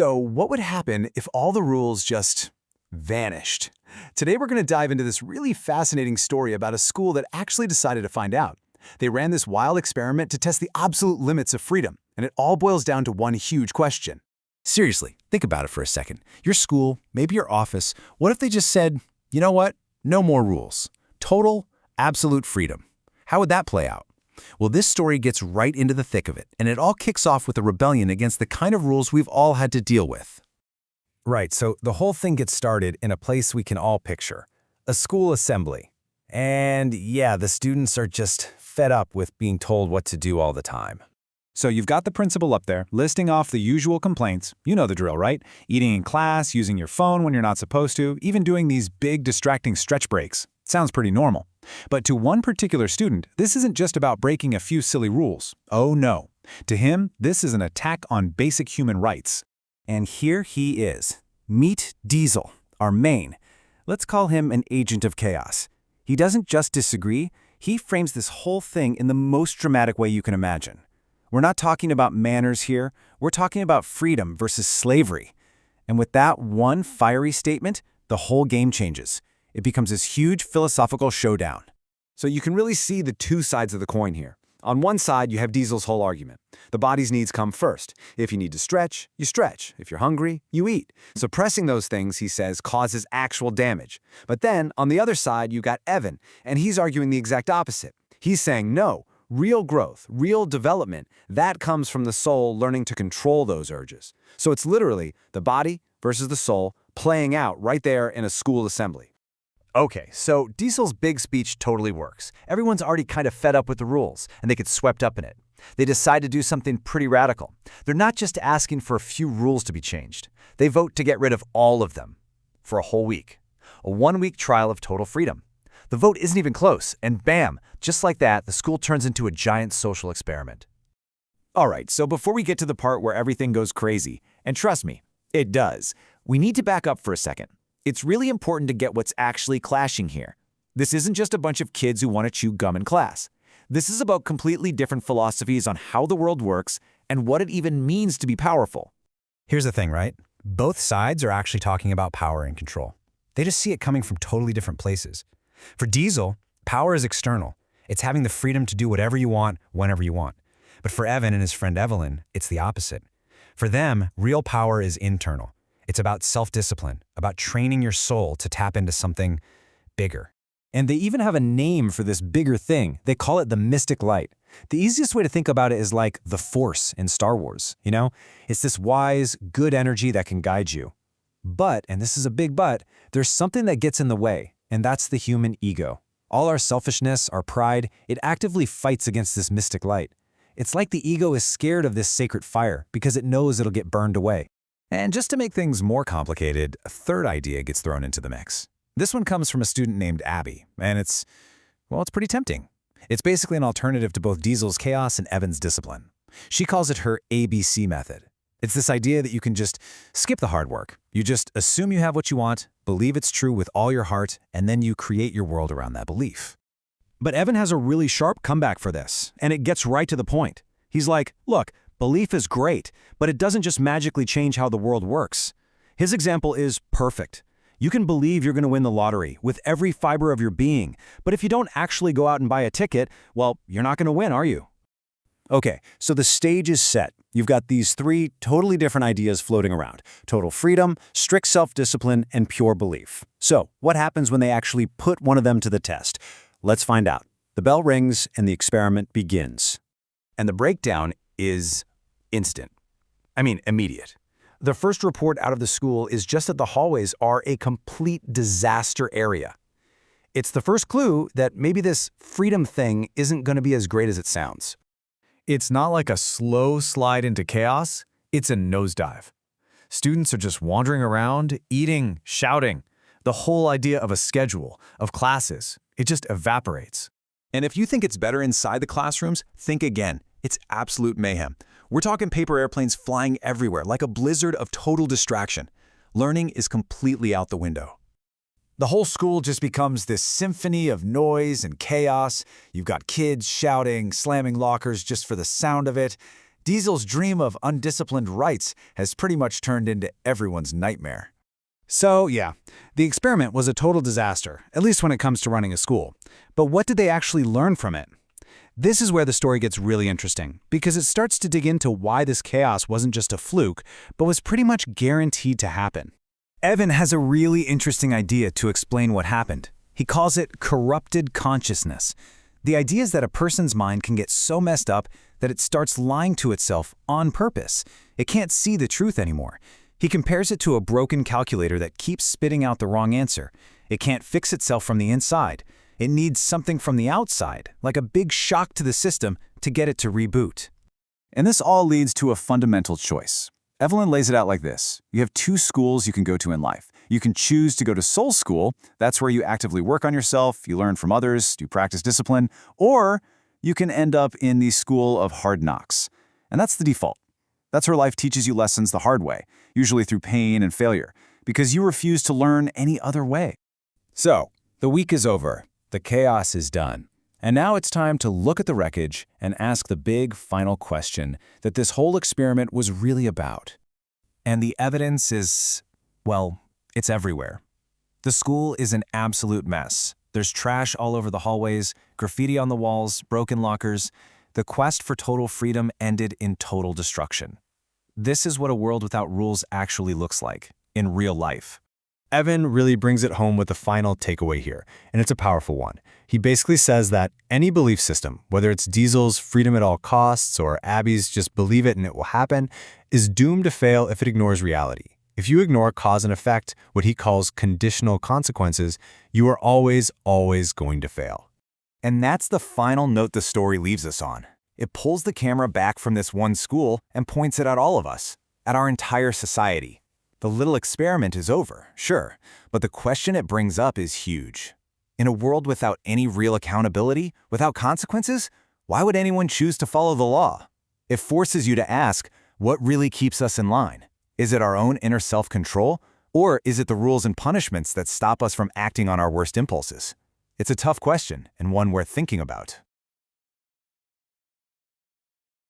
So what would happen if all the rules just vanished? Today we're going to dive into this really fascinating story about a school that actually decided to find out. They ran this wild experiment to test the absolute limits of freedom, and it all boils down to one huge question. Seriously, think about it for a second. Your school, maybe your office, what if they just said, you know what? No more rules. Total, absolute freedom. How would that play out? Well, this story gets right into the thick of it, and it all kicks off with a rebellion against the kind of rules we've all had to deal with. Right, so the whole thing gets started in a place we can all picture, a school assembly. And yeah, the students are just fed up with being told what to do all the time. So you've got the principal up there listing off the usual complaints. You know the drill, right? Eating in class, using your phone when you're not supposed to, even doing these big distracting stretch breaks. Sounds pretty normal. But to one particular student, this isn't just about breaking a few silly rules. Oh no. To him, this is an attack on basic human rights. And here he is. Meet Diesel, our main. Let's call him an agent of chaos. He doesn't just disagree, he frames this whole thing in the most dramatic way you can imagine. We're not talking about manners here, we're talking about freedom versus slavery. And with that one fiery statement, the whole game changes. It becomes this huge philosophical showdown. So you can really see the two sides of the coin here. On one side, you have Diesel's whole argument. The body's needs come first. If you need to stretch, you stretch. If you're hungry, you eat. Suppressing those things, he says, causes actual damage. But then, on the other side, you got Evan, and he's arguing the exact opposite. He's saying, no, real growth, real development, that comes from the soul learning to control those urges. So it's literally the body versus the soul playing out right there in a school assembly. Okay, so Diesel's big speech totally works. Everyone's already kind of fed up with the rules, and they get swept up in it. They decide to do something pretty radical. They're not just asking for a few rules to be changed. They vote to get rid of all of them for a whole week. A one-week trial of total freedom. The vote isn't even close, and bam, just like that, the school turns into a giant social experiment. All right, so before we get to the part where everything goes crazy, and trust me, it does, we need to back up for a second. It's really important to get what's actually clashing here. This isn't just a bunch of kids who want to chew gum in class. This is about completely different philosophies on how the world works and what it even means to be powerful. Here's the thing, right? Both sides are actually talking about power and control. They just see it coming from totally different places. For Diesel, power is external. It's having the freedom to do whatever you want, whenever you want. But for Evan and his friend Evelyn, it's the opposite. For them, real power is internal. It's about self-discipline, about training your soul to tap into something bigger. And they even have a name for this bigger thing. They call it the mystic light. The easiest way to think about it is like the Force in Star Wars, you know? It's this wise, good energy that can guide you. But, and this is a big but, there's something that gets in the way, and that's the human ego. All our selfishness, our pride, it actively fights against this mystic light. It's like the ego is scared of this sacred fire because it knows it'll get burned away. And just to make things more complicated, a third idea gets thrown into the mix. This one comes from a student named Abby, and it's pretty tempting. It's basically an alternative to both Diesel's chaos and Evan's discipline. She calls it her ABC method. It's this idea that you can just skip the hard work. You just assume you have what you want, believe it's true with all your heart, and then you create your world around that belief. But Evan has a really sharp comeback for this, and it gets right to the point. He's like, look, belief is great, but it doesn't just magically change how the world works. His example is perfect. You can believe you're going to win the lottery with every fiber of your being, but if you don't actually go out and buy a ticket, well, you're not going to win, are you? Okay, so the stage is set. You've got these three totally different ideas floating around: total freedom, strict self-discipline, and pure belief. So, what happens when they actually put one of them to the test? Let's find out. The bell rings and the experiment begins. And the breakdown is instant. I mean, immediate. The first report out of the school is just that the hallways are a complete disaster area. It's the first clue that maybe this freedom thing isn't going to be as great as it sounds. It's not like a slow slide into chaos, it's a nosedive. Students are just wandering around, eating, shouting. The whole idea of a schedule, of classes, it just evaporates. And if you think it's better inside the classrooms, think again. It's absolute mayhem. We're talking paper airplanes flying everywhere, like a blizzard of total distraction. Learning is completely out the window. The whole school just becomes this symphony of noise and chaos. You've got kids shouting, slamming lockers just for the sound of it. Diesel's dream of undisciplined rights has pretty much turned into everyone's nightmare. So, yeah, the experiment was a total disaster, at least when it comes to running a school. But what did they actually learn from it? This is where the story gets really interesting, because it starts to dig into why this chaos wasn't just a fluke, but was pretty much guaranteed to happen. Evan has a really interesting idea to explain what happened. He calls it corrupted consciousness. The idea is that a person's mind can get so messed up that it starts lying to itself on purpose. It can't see the truth anymore. He compares it to a broken calculator that keeps spitting out the wrong answer. It can't fix itself from the inside. It needs something from the outside, like a big shock to the system, to get it to reboot. And this all leads to a fundamental choice. Evelyn lays it out like this. You have two schools you can go to in life. You can choose to go to soul school. That's where you actively work on yourself, you learn from others, you practice discipline, or you can end up in the school of hard knocks. And that's the default. That's where life teaches you lessons the hard way, usually through pain and failure, because you refuse to learn any other way. So, the week is over. The chaos is done. And now it's time to look at the wreckage and ask the big final question that this whole experiment was really about. And the evidence is, well, it's everywhere. The school is an absolute mess. There's trash all over the hallways, graffiti on the walls, broken lockers. The quest for total freedom ended in total destruction. This is what a world without rules actually looks like, in real life. Evan really brings it home with the final takeaway here, and it's a powerful one. He basically says that any belief system, whether it's Diesel's freedom at all costs or Abby's just believe it and it will happen, is doomed to fail if it ignores reality. If you ignore cause and effect, what he calls conditional consequences, you are always going to fail. And that's the final note the story leaves us on. It pulls the camera back from this one school and points it at all of us, at our entire society. The little experiment is over, sure, but the question it brings up is huge. In a world without any real accountability, without consequences, why would anyone choose to follow the law? It forces you to ask, what really keeps us in line? Is it our own inner self-control, or is it the rules and punishments that stop us from acting on our worst impulses? It's a tough question, and one worth thinking about.